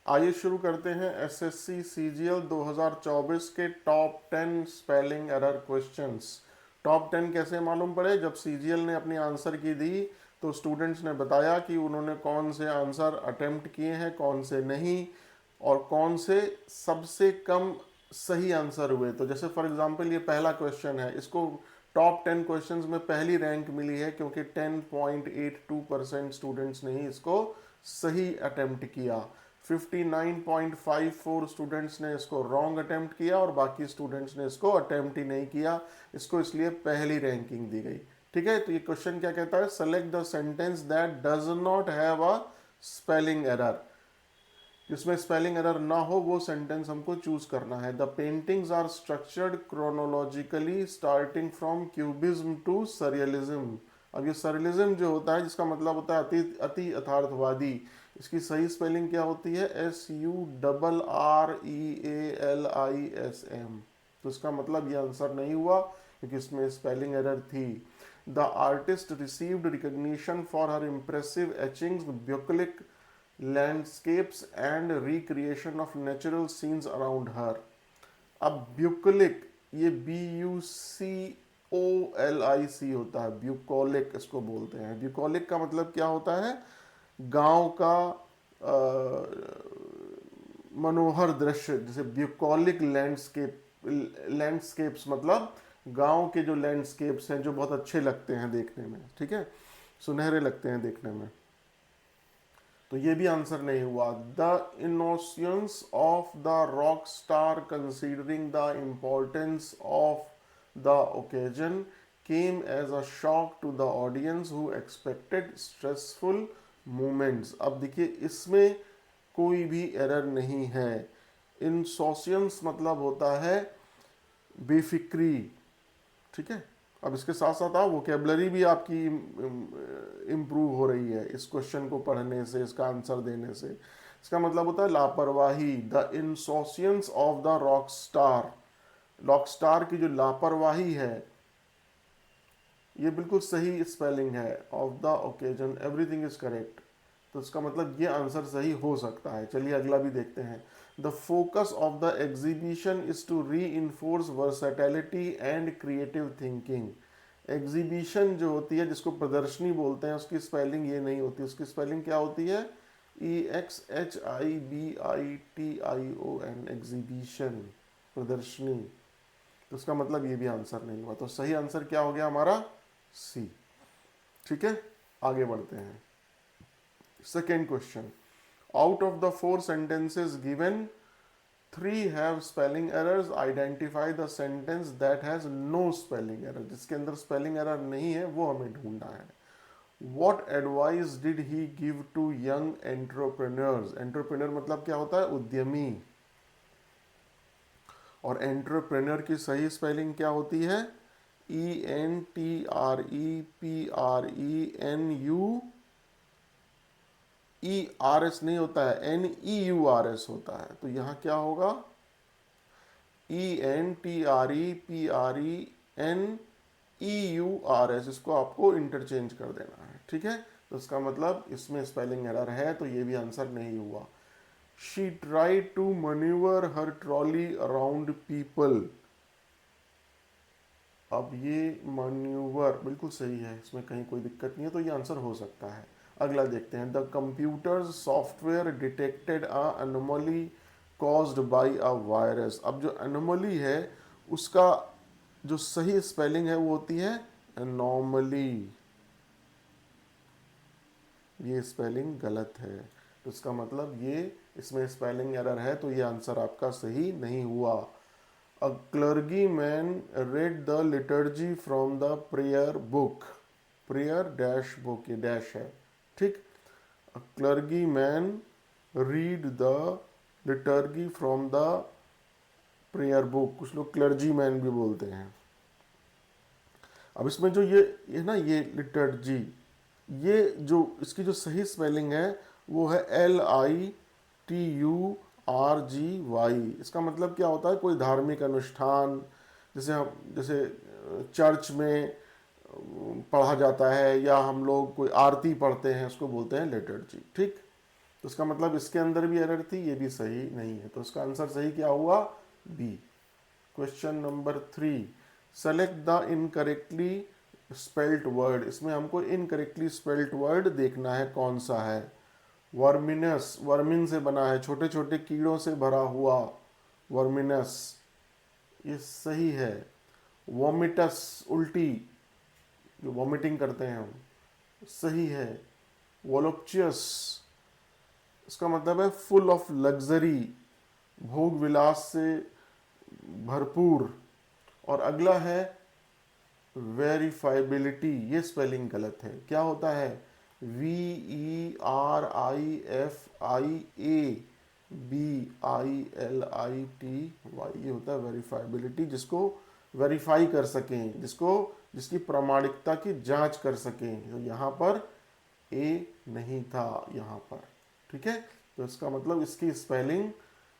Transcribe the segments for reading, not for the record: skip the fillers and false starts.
आइए शुरू करते हैं एसएससी सीजीएल 2024 के top 10 spelling error questions. Top 10 कैसे मालूम पड़े? जब सीजीएल ने अपनी आंसर की दी तो स्टूडेंट्स ने बताया कि उन्होंने कौन से आंसर अटेम्प्ट किए हैं, कौन से नहीं, और कौन से सबसे कम सही आंसर हुए। तो जैसे फॉर एग्जांपल ये पहला क्वेश्चन है, इसको टॉप 10 क्वेश्चंस में पहली रैंक मिली है क्योंकि 10.82% स्टूडेंट्स ने ही इसको सही अटेम्प्ट किया। 59.54 स्टूडेंट्स ने इसको रॉन्ग अटेम्प्ट किया और बाकी स्टूडेंट्स ने इसको अटेम्प्ट ही नहीं किया। इसको इसलिए पहली रैंकिंग दी गई। ठीक है, तो ये क्वेश्चन क्या कहता है? Select the sentence that does not have a spelling error. जिसमें स्पेलिंग एरर ना हो वो सेंटेंस हमको चूज करना है। The paintings are structured chronologically starting from cubism to surrealism. अब ये सरियलिज्म जो होता है, जिसका मतलब होता है अति अति यथार्थवादी, इसकी सही स्पेलिंग क्या होती है? SURREALISM। तो इसका मतलब ये आंसर नहीं हुआ क्योंकि इसमें स्पेलिंग एरर थी। The artist received recognition for her impressive etchings, bucolic landscapes and recreation of natural scenes around her. अब ब्यूकोलिक, ये BUCOLIC होता है, ब्यूकोलिक इसको बोलते हैं। ब्यूकोलिक का मतलब क्या होता है? गांव का मनोहर दृश्य, जैसे ब्यूकोलिक लैंडस्केप। लैंडस्केप्स मतलब गांव के जो लैंडस्केप्स हैं जो बहुत अच्छे लगते हैं देखने में, ठीक है, सुनहरे लगते हैं देखने में। तो ये भी आंसर नहीं हुआ। The innocence of the rock star considering the importance of the occasion came as a shock to the audience who expected stressful moments. अब देखिए, इसमें कोई भी एरर नहीं है। इनसोशियंस मतलब होता है बेफिक्री, ठीक है। अब इसके साथ साथ आप वोकेबलरी भी आपकी इम्प्रूव हो रही है इस क्वेश्चन को पढ़ने से, इसका आंसर देने से। इसका मतलब होता है लापरवाही। The insouciance of the rock star, rock star की जो लापरवाही है, ये बिल्कुल सही स्पेलिंग है। Of the occasion, everything is correct. तो इसका मतलब ये आंसर सही हो सकता है। चलिए अगला भी देखते हैं। The focus of the exhibition is to reinforce versatility and creative thinking. Exhibition जो होती है, जिसको प्रदर्शनी बोलते हैं, उसकी स्पेलिंग ये नहीं होती। उसकी स्पेलिंग क्या होती है? EXHIBITION, एग्जीबिशन, प्रदर्शनी। तो उसका मतलब ये भी आंसर नहीं हुआ। तो सही आंसर क्या हो गया हमारा? सी। ठीक है, आगे बढ़ते हैं। Second question, out of the 4 sentences given, 3 have spelling errors. Identify the sentence that has no spelling error. जिसके अंदर स्पेलिंग एरर नहीं है वो हमें ढूंढना है। What advice did he give to young entrepreneurs? Entrepreneur मतलब क्या होता है? उद्यमी। और एंटरप्रेन्योर की सही स्पेलिंग क्या होती है? ENTREPRENUERS नहीं होता है, NEURS होता है। तो यहां क्या होगा? ENTREPRENEURS, इसको आपको इंटरचेंज कर देना है, ठीक है। तो इसका मतलब इसमें स्पेलिंग एरर है, तो ये भी आंसर नहीं हुआ। She try to manoeuvre her trolley around people. अब ये मैन्यूवर बिल्कुल सही है, इसमें कहीं कोई दिक्कत नहीं है, तो ये आंसर हो सकता है। अगला देखते हैं। The computers software detected a anomaly caused by a virus. अब जो एनोमली है उसका जो सही स्पेलिंग है वो होती है एनोमली। ये स्पेलिंग गलत है, तो इसका मतलब ये इसमें स्पेलिंग एरर है, तो ये आंसर आपका सही नहीं हुआ। A clergy man read the liturgy from the prayer book. Prayer dash book, ये डैश है, ठीक। A clergy man read the liturgy from the prayer book. कुछ लोग क्लर्जी मैन भी बोलते हैं। अब इसमें जो ये ना, ये लिटर्जी, ये जो इसकी जो सही स्पेलिंग है वो है LITURGY। इसका मतलब क्या होता है? कोई धार्मिक अनुष्ठान, जैसे हम जैसे चर्च में पढ़ा जाता है, या हम लोग कोई आरती पढ़ते हैं, उसको बोलते हैं लिटर्जी, ठीक। तो इसका मतलब इसके अंदर भी एरर थी, ये भी सही नहीं है, तो इसका आंसर सही क्या हुआ, B. Question number 3, select the incorrectly spelt word. इसमें हमको इनकरेक्टली स्पेल्ट वर्ड देखना है कौन सा है। वर्मिनस, वर्मिन से बना है, छोटे छोटे कीड़ों से भरा हुआ, वर्मिनस, ये सही है। वोमिटस, उल्टी, जो वॉमिटिंग करते हैं हम, सही है। वोलोप्चियस, इसका मतलब है फुल ऑफ लग्जरी, भोग विलास से भरपूर। और अगला है वेरीफाइबिलिटी, ये स्पेलिंग गलत है। क्या होता है, VERIFABILITY, ये होता है वेरीफाइबिलिटी, जिसको वेरीफाई कर सकें, जिसको, जिसकी प्रामाणिकता की जांच कर सकें। तो यहाँ पर ए नहीं था यहाँ पर, ठीक है। तो इसका मतलब इसकी स्पेलिंग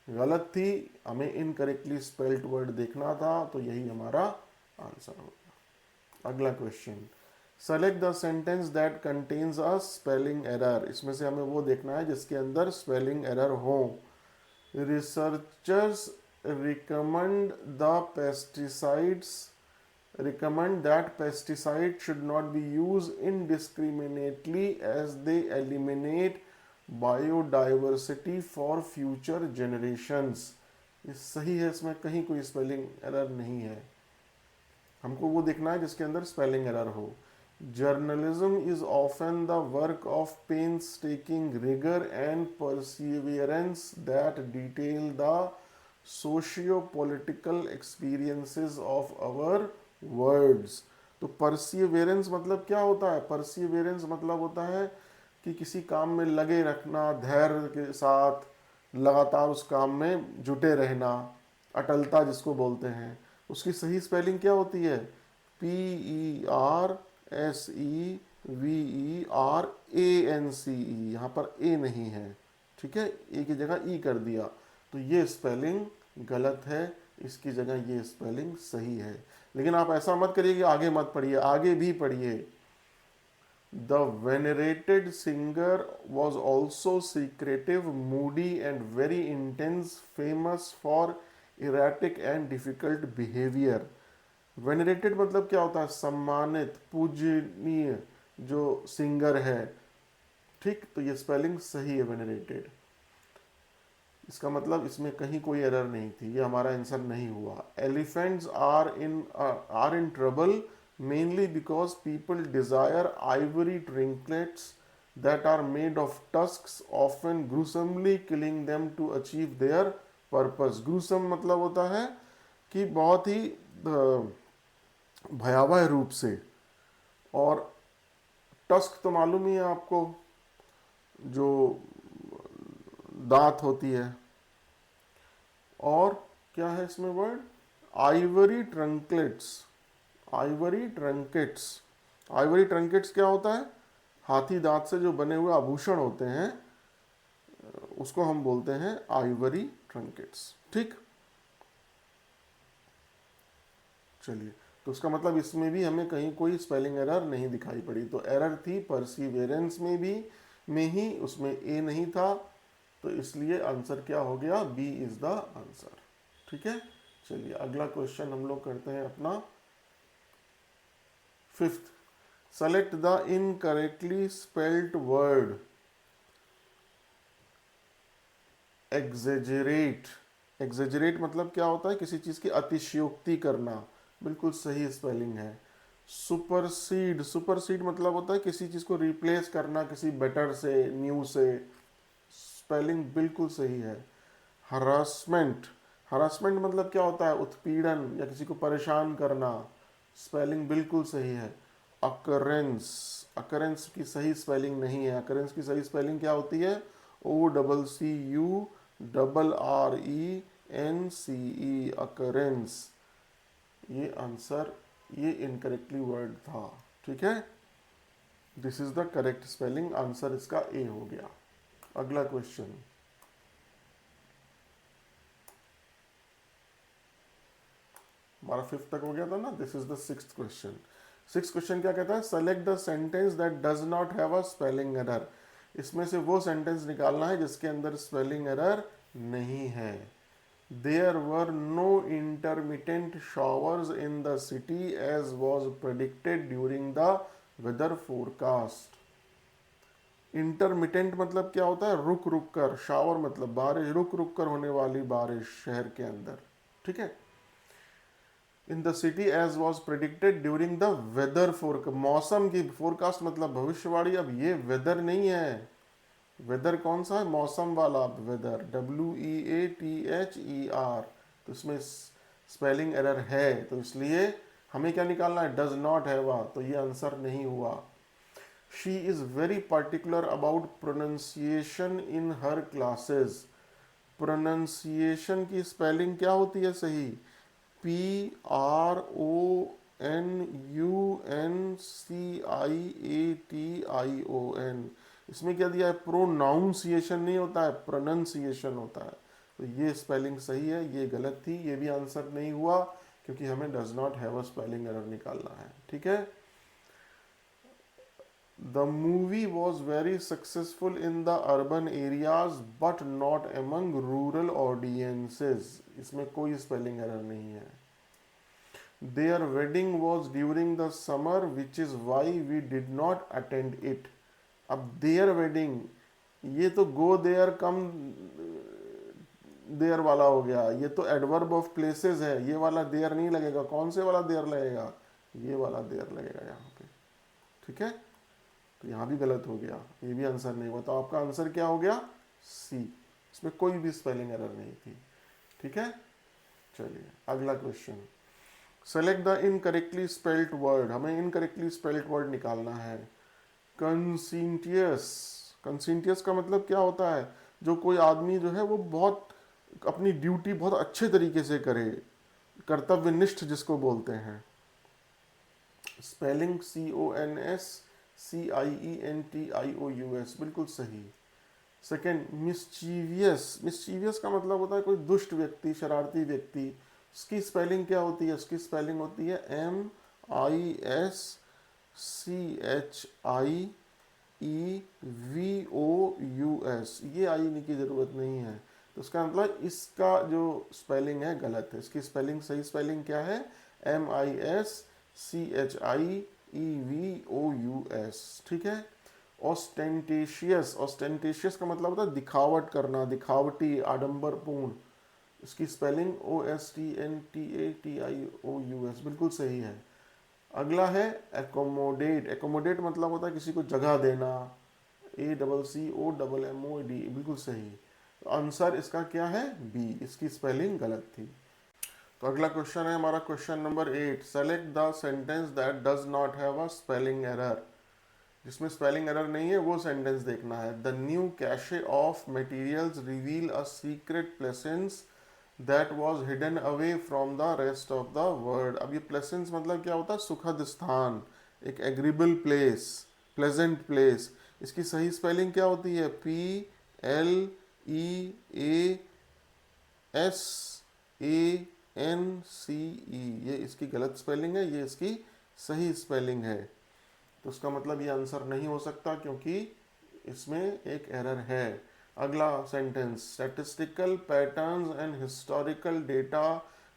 गलत थी, हमें इनकरेक्टली स्पेल्ड वर्ड देखना था, तो यही हमारा आंसर होगा। अगला question, select the sentence that contains a spelling error. इसमें से हमें वो देखना है जिसके अंदर स्पेलिंग एरर हो। Researchers recommend the pesticides, recommend that pesticides should not be used indiscriminately as they eliminate biodiversity for future generations। ये सही है, इसमें कहीं कोई स्पेलिंग एरर नहीं है। हमको वो देखना है जिसके अंदर स्पेलिंग एरर हो। Journalism is often the work of painstaking rigor and perseverance that detail the socio-political experiences of our words. तो परसिवेरेंस मतलब क्या होता है, परसिवेरेंस मतलब होता है कि किसी काम में लगे रखना, धैर्य के साथ लगातार उस काम में जुटे रहना, अटलता जिसको बोलते हैं। उसकी सही स्पेलिंग क्या होती है, PERSEVERANCE, यहाँ पर ए नहीं है, ठीक है, ए की जगह ई कर दिया, तो ये स्पेलिंग गलत है, इसकी जगह ये स्पेलिंग सही है। लेकिन आप ऐसा मत करिए कि आगे मत पढ़िए, आगे भी पढ़िए। The venerated singer was also secretive, Moody and very intense, famous for erratic and difficult behaviour. Venerated मतलब क्या होता है, सम्मानित, पूजनीय जो सिंगर है, ठीक, तो ये स्पेलिंग सही है, वेनरेटेड। इसका मतलब इसमें कहीं कोई एरर नहीं थी, ये हमारा आंसर नहीं हुआ। Elephants are in trouble mainly because people desire ivory trinkets that are made of tusks, often gruesomely killing them to achieve their purpose. Gruesome मतलब होता है कि बहुत ही भयावह रूप से, और टस्क तो मालूम ही है आपको, जो दांत होती है। और क्या है इसमें word, Ivory truncates, Ivory truncates. Ivory truncates क्या होता है, हाथी दांत से जो बने हुए आभूषण होते हैं, उसको हम बोलते हैं आइवरी ट्रंकेट्स, ठीक। चलिए, तो उसका मतलब इसमें भी हमें कहीं कोई स्पेलिंग एरर नहीं दिखाई पड़ी। तो एरर थी परसिवेरेंस में भी, में ही, उसमें ए नहीं था, तो इसलिए आंसर क्या हो गया, बी इज द आंसर, ठीक है। चलिए अगला क्वेश्चन हम लोग करते हैं अपना 5th, select the incorrectly spelled word. Exaggerate, exaggerate मतलब क्या होता है, किसी चीज की अतिशयोक्ति करना, बिल्कुल सही स्पेलिंग है। सुपरसीड, सुपरसीड मतलब होता है किसी चीज को रिप्लेस करना किसी बेटर से, न्यू से, स्पेलिंग बिल्कुल सही है। हरासमेंट, हरासमेंट मतलब क्या होता है, उत्पीड़न या किसी को परेशान करना, स्पेलिंग बिल्कुल सही है। अकरेंस, अकरेंस की सही स्पेलिंग नहीं है, अकरेंस की सही स्पेलिंग क्या होती है, OCCURRENCE, अकरेंस। ये आंसर, ये इनकरेक्टली वर्ड था, ठीक है। This is the correct spelling, answer इसका ए हो गया। अगला क्वेश्चन, हमारा 5th तक हो गया था ना, this is the 6th question. 6th question क्या कहता है, select the sentence that does not have a spelling error. इसमें से वो सेंटेंस निकालना है जिसके अंदर स्पेलिंग एरर नहीं है। There were no intermittent showers in the city as was predicted during the weather forecast. Intermittent मतलब क्या होता है, रुक रुक कर, शावर मतलब बारिश, रुक रुक कर होने वाली बारिश शहर के अंदर, ठीक है। In the city as was predicted during the weather forecast, मौसम की फोरकास्ट मतलब भविष्यवाणी। अब ये वेदर नहीं है, वेदर कौन सा है, मौसम वाला वेदर, WEATHER। तो इसमें स्पेलिंग एरर है, तो इसलिए हमें क्या निकालना है, डज नॉट हैव, तो ये आंसर नहीं हुआ। She is very particular about pronunciation in her classes. Pronunciation की स्पेलिंग क्या होती है सही, PRONUNCIATION। इसमें क्या दिया है, प्रोनाउंसिएशन नहीं होता है, प्रोनाउंसिएशन होता है। तो ये स्पेलिंग सही है, ये गलत थी, ये भी आंसर नहीं हुआ क्योंकि हमें does not have a spelling error निकालना है, ठीक है। The movie was very successful in the urban areas but not among rural audiences। इसमें कोई स्पेलिंग एरर नहीं है। Their wedding was during the summer which is why we did not attend it। अब their wedding, ये तो go there come there वाला हो गया, ये तो adverb of places है, ये वाला there नहीं लगेगा। कौन से वाला there लगेगा, ये वाला there लगेगा यहाँ पे, ठीक है। तो यहाँ भी गलत हो गया, ये भी आंसर नहीं हुआ। तो आपका आंसर क्या हो गया, सी। इसमें कोई भी स्पेलिंग एरर नहीं थी, ठीक है। चलिए अगला question, select the incorrectly spelled word. हमें इनकरेक्टली स्पेल्ड वर्ड निकालना है। कंसिंटियस, कंसिंटियस का मतलब क्या होता है, जो कोई आदमी जो है वो बहुत अपनी ड्यूटी बहुत अच्छे तरीके से करे, कर्तव्यनिष्ठ जिसको बोलते हैं। स्पेलिंग CONSCIENTIOUS, बिल्कुल सही। सेकेंड, मिस्चीवियस, मिस्चीवियस का मतलब होता है कोई दुष्ट व्यक्ति, शरारती व्यक्ति। इसकी स्पेलिंग क्या होती है, इसकी स्पेलिंग होती है MISCHIEVOUS। ये आई की जरूरत नहीं है, तो इसका मतलब इसका जो स्पेलिंग है गलत है। इसकी स्पेलिंग, सही स्पेलिंग क्या है, MISCHIEVOUS, ठीक है। ऑस्टेंटेशियस, ऑस्टेंटेशियस का मतलब होता है दिखावट करना, दिखावटी, आडंबरपूर्ण। इसकी स्पेलिंग OSTENTATIOUS, बिल्कुल सही है। अगला है एकोमोडेट। एकोमोडेट मतलब होता है किसी को जगह देना, ACCOMMOD, बिल्कुल सही। तो आंसर इसका क्या है, बी। इसकी स्पेलिंग गलत थी। तो अगला क्वेश्चन है हमारा question number 8, select the sentence that does not have a spelling error. जिसमें स्पेलिंग एरर नहीं है वो सेंटेंस देखना है। The new cache of materials reveal a secret pleasance that was hidden away from the rest of the world. अब ये प्लेसेंस मतलब क्या होता है, सुखद स्थान, एक एग्रीबल प्लेस, प्लेजेंट प्लेस। इसकी सही स्पेलिंग क्या होती है, PLEASANCE। ये इसकी गलत स्पेलिंग है, ये इसकी सही स्पेलिंग है। तो उसका मतलब ये आंसर नहीं हो सकता क्योंकि इसमें एक एरर है। अगला sentence, statistical patterns and historical data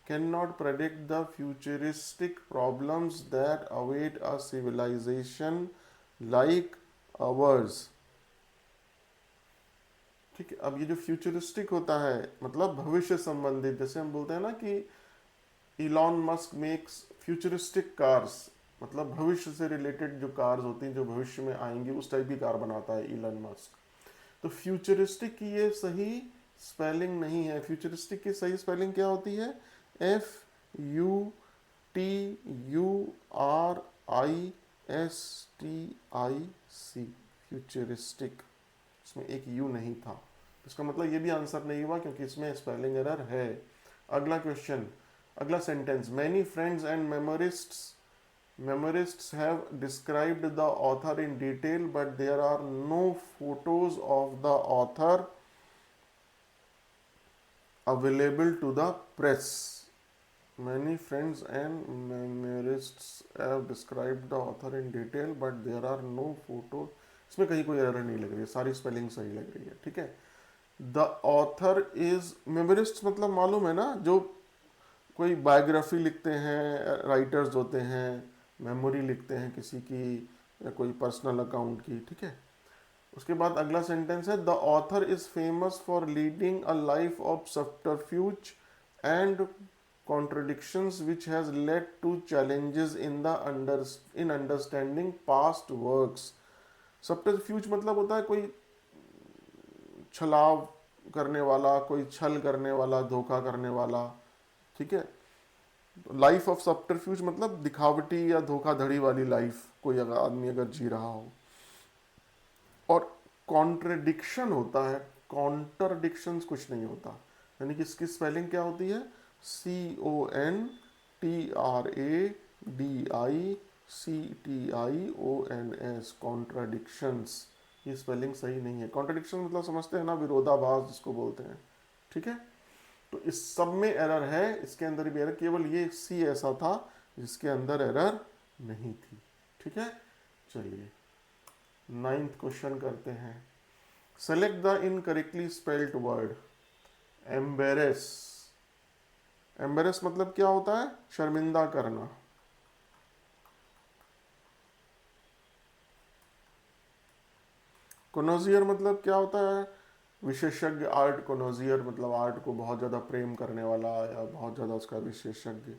can not predict the futuristic problems that await a civilisation like ours. ठीक है। अब ये जो फ्यूचरिस्टिक होता है मतलब भविष्य संबंधित, जैसे हम बोलते हैं ना कि Elon Musk makes futuristic cars, मतलब भविष्य से रिलेटेड जो कार्स होती हैं जो भविष्य में आएंगी उस टाइप की कार बनाता है इलॉन मस्क। तो फ्यूचरिस्टिक की ये सही स्पेलिंग नहीं है। फ्यूचरिस्टिक की सही स्पेलिंग क्या होती है, FUTURISTIC, फ्यूचरिस्टिक। इसमें एक यू नहीं था, इसका मतलब ये भी आंसर नहीं हुआ क्योंकि इसमें स्पेलिंग एरर है। अगला क्वेश्चन, अगला sentence, many friends and memoirists have described the author in detail but there are no photos of the author available to the press। Many friends and memoirists have described the author in detail but there are no photos। इसमें कहीं कोई error नहीं लग रही है, सारी spelling सही लग रही है, ठीक है। द ऑथर इज मेमोरिस्ट मतलब मालूम है ना, जो कोई बायोग्राफी लिखते हैं, राइटर्स होते हैं, मेमोरी लिखते हैं किसी की या कोई पर्सनल अकाउंट की, ठीक है। उसके बाद अगला सेंटेंस है the author is famous for leading a life of subterfuge and contradictions which has led to challenges in understanding past works. सब्टरफ्यूज मतलब होता है कोई छलाव करने वाला, कोई छल करने वाला, धोखा करने वाला, ठीक है। लाइफ ऑफ सब्टरफ्यूज मतलब दिखावटी या धोखाधड़ी वाली लाइफ कोई अगर आदमी अगर जी रहा हो। और कॉन्ट्रडिक्शन होता है, कॉन्ट्रडिक्शंस कुछ नहीं होता, यानी कि इसकी स्पेलिंग क्या होती है, CONTRADICTIONS, कॉन्ट्राडिक्शंस। ये स्पेलिंग सही नहीं है। कॉन्ट्रडिक्शन मतलब समझते हैं ना, विरोधाभास जिसको बोलते हैं, ठीक है। तो इस सब में एरर है, इसके अंदर भी एरर, केवल ये सी ऐसा था जिसके अंदर एरर नहीं थी, ठीक है। चलिए 9th क्वेश्चन करते हैं। Select the incorrectly spelled word. Embarrass, embarrass मतलब क्या होता है, शर्मिंदा करना। कोनोजियर मतलब क्या होता है, विशेषज्ञ। आर्ट कोनोजियर मतलब आर्ट को बहुत ज़्यादा प्रेम करने वाला या बहुत ज़्यादा उसका विशेषज्ञ।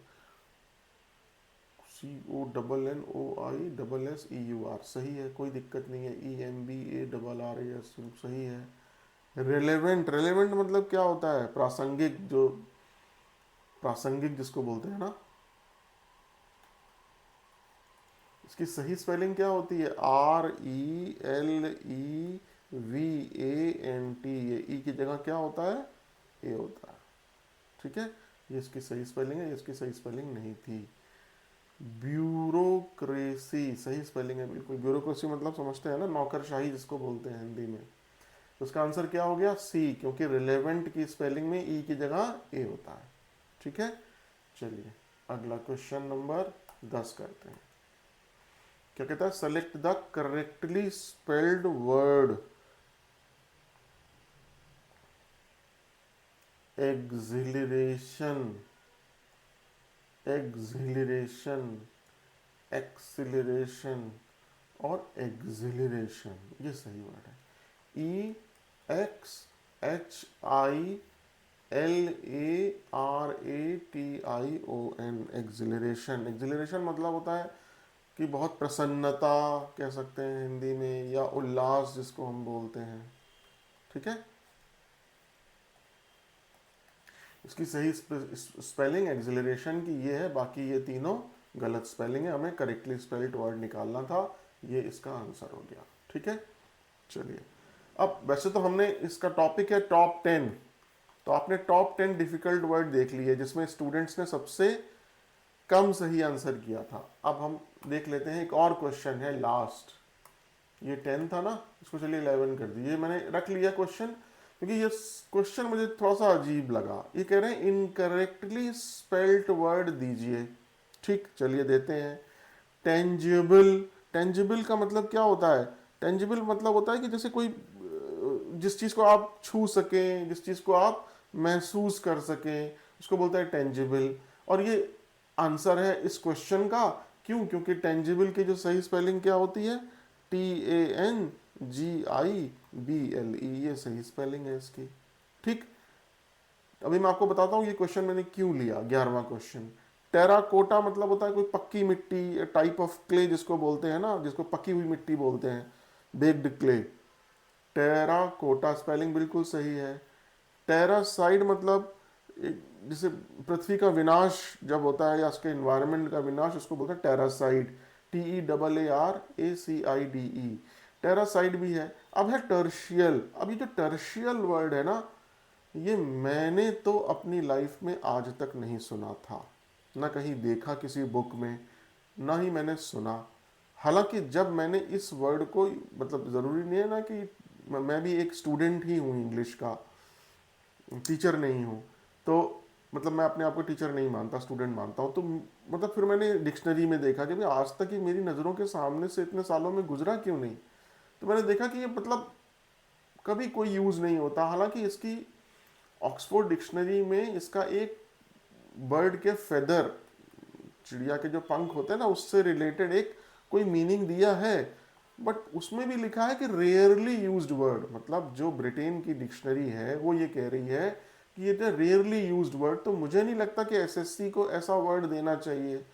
CONNOISSEUR सही है, कोई दिक्कत नहीं है। EMBARRAS सही है। रेलेवेंट, रेलेवेंट मतलब क्या होता है, प्रासंगिक, जो प्रासंगिक जिसको बोलते हैं ना। इसकी सही स्पेलिंग क्या होती है, RELEVANT। ये ई की जगह क्या होता है, ए होता है, ठीक है। ये इसकी सही स्पेलिंग है, ये इसकी सही स्पेलिंग नहीं थी। ब्यूरोक्रेसी सही स्पेलिंग है बिल्कुल। ब्यूरोक्रेसी मतलब समझते हैं ना, नौकरशाही जिसको बोलते हैं हिंदी में। तो उसका आंसर क्या हो गया, सी, क्योंकि रिलेवेंट की स्पेलिंग में ई की जगह ए होता है, ठीक है। चलिए अगला क्वेश्चन नंबर 10 करते हैं। क्या कहता है, select the correctly spelled word. Acceleration, acceleration, acceleration और एक्सिलरेशन, ये सही वर्ड है। EXHILARATION, acceleration. एक्सिलरेशन मतलब होता है कि बहुत प्रसन्नता कह सकते हैं हिंदी में, या उल्लास जिसको हम बोलते हैं, ठीक है। इसकी सही स्पेलिंग एक्सिलरेशन की ये है, बाकी ये तीनों गलत स्पेलिंग है, हमें करेक्टली स्पेल्ड वर्ड निकालना था, ये इसका आंसर हो गया, ठीक है। चलिए अब वैसे तो हमने, इसका टॉपिक है टॉप 10, तो आपने टॉप 10 डिफिकल्ट वर्ड देख लिए जिसमें स्टूडेंट्स ने सबसे कम सही आंसर किया था। अब हम देख लेते हैं, एक और क्वेश्चन है लास्ट। ये 10 था ना, इसको चलिए 11 कर दिए। मैंने रख लिया क्वेश्चन क्योंकि ये क्वेश्चन मुझे थोड़ा सा अजीब लगा। ये कह रहे हैं इनकरेक्टली स्पेल्ड वर्ड दीजिए, ठीक, चलिए देते हैं। टेंजिबल, टेंजिबल का मतलब क्या होता है, टेंजिबल मतलब होता है कि जैसे कोई जिस चीज़ को आप छू सकें, जिस चीज़ को आप महसूस कर सकें, उसको बोलता है टेंजिबल। और ये आंसर है इस क्वेश्चन का। क्यों, क्योंकि टेंजिबल की जो सही स्पेलिंग क्या होती है, TANGIBLE, ये सही स्पेलिंग है इसकी, ठीक। अभी मैं आपको बताता हूँ ये क्वेश्चन मैंने क्यों लिया। 11वां क्वेश्चन, टेराकोटा मतलब होता है कोई पक्की मिट्टी, टाइप ऑफ क्ले जिसको बोलते हैं ना, जिसको पकी हुई मिट्टी बोलते हैं, बेक्ड क्ले। टेराकोटा स्पेलिंग बिल्कुल सही है। टेरासाइड मतलब जैसे पृथ्वी का विनाश जब होता है या उसके इन्वायरमेंट का विनाश, उसको बोलते हैं टेरासाइड, TERACIDE, टेरासाइड भी है। अब है टर्शियल। अब ये जो टर्शियल वर्ड है ना, ये मैंने तो अपनी लाइफ में आज तक नहीं सुना था, ना कहीं देखा किसी बुक में, ना ही मैंने सुना। हालांकि जब मैंने इस वर्ड को, मतलब ज़रूरी नहीं है ना कि मैं भी एक स्टूडेंट ही हूँ इंग्लिश का, टीचर नहीं हूँ, तो मतलब मैं अपने आप को टीचर नहीं मानता, स्टूडेंट मानता हूँ। तो मतलब फिर मैंने डिक्शनरी में देखा कि भाई आज तक ये मेरी नज़रों के सामने से इतने सालों में गुजरा क्यों नहीं। तो मैंने देखा कि ये मतलब कभी कोई यूज़ नहीं होता। हालांकि इसकी ऑक्सफोर्ड डिक्शनरी में इसका एक बर्ड के फेदर, चिड़िया के जो पंख होते हैं ना, उससे रिलेटेड एक कोई मीनिंग दिया है, बट उसमें भी लिखा है कि रेयरली यूज्ड वर्ड। मतलब जो ब्रिटेन की डिक्शनरी है वो ये कह रही है कि ये रेयरली यूज्ड वर्ड। तो मुझे नहीं लगता कि एसएससी को ऐसा वर्ड देना चाहिए।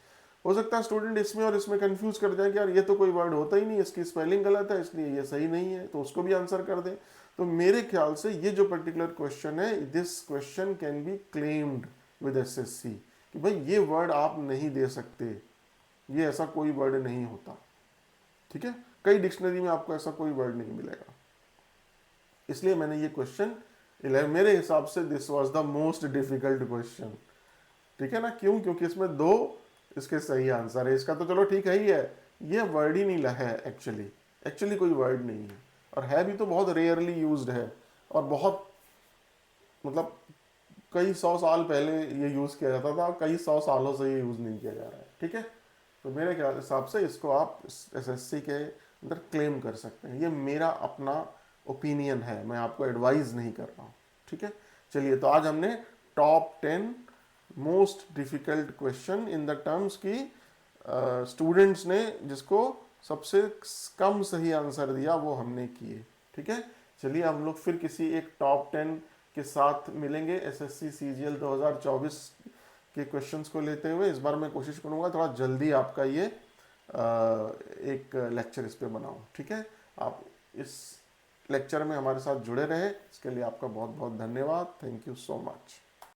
हो सकता है स्टूडेंट इसमें और इसमें कंफ्यूज कर जाए कि यार ये तो कोई वर्ड होता ही नहीं, इसकी स्पेलिंग गलत है इसलिए ये सही नहीं है, तो उसको भी आंसर कर दे। तो मेरे ख्याल से ये जो पर्टिकुलर क्वेश्चन है, this question can be claimed with SSC कि भाई ये वर्ड आप नहीं दे सकते, ये ऐसा कोई वर्ड नहीं होता। ठीक है, कई डिक्शनरी में आपको ऐसा कोई वर्ड नहीं मिलेगा। इसलिए मैंने ये क्वेश्चन, मेरे हिसाब से this was the most difficult question. ठीक है ना, क्यों? क्योंकि इसमें दो इसके सही आंसर है। इसका तो चलो ठीक है ही है, ये वर्ड ही नहीं है एक्चुअली कोई वर्ड नहीं है, और है भी तो बहुत रेयरली यूज्ड है, और बहुत मतलब कई 100 साल पहले ये यूज़ किया जाता था, कई 100 सालों से ये यूज़ नहीं किया जा रहा है। ठीक है, तो मेरे ख्याल हिसाब से इसको आप एसएससी के अंदर क्लेम कर सकते हैं। ये मेरा अपना ओपिनियन है, मैं आपको एडवाइज नहीं कर रहा हूँ। ठीक है, चलिए, तो आज हमने top 10 most difficult question in the terms की स्टूडेंट्स ने जिसको सबसे कम सही आंसर दिया वो हमने किए। ठीक है, चलिए हम लोग फिर किसी एक टॉप 10 के साथ मिलेंगे एसएससी सीजीएल 2024 के क्वेश्चंस को लेते हुए। इस बार मैं कोशिश करूंगा थोड़ा जल्दी आपका ये एक लेक्चर इस पे बनाऊं। ठीक है, आप इस लेक्चर में हमारे साथ जुड़े रहे, इसके लिए आपका बहुत बहुत धन्यवाद। Thank you so much.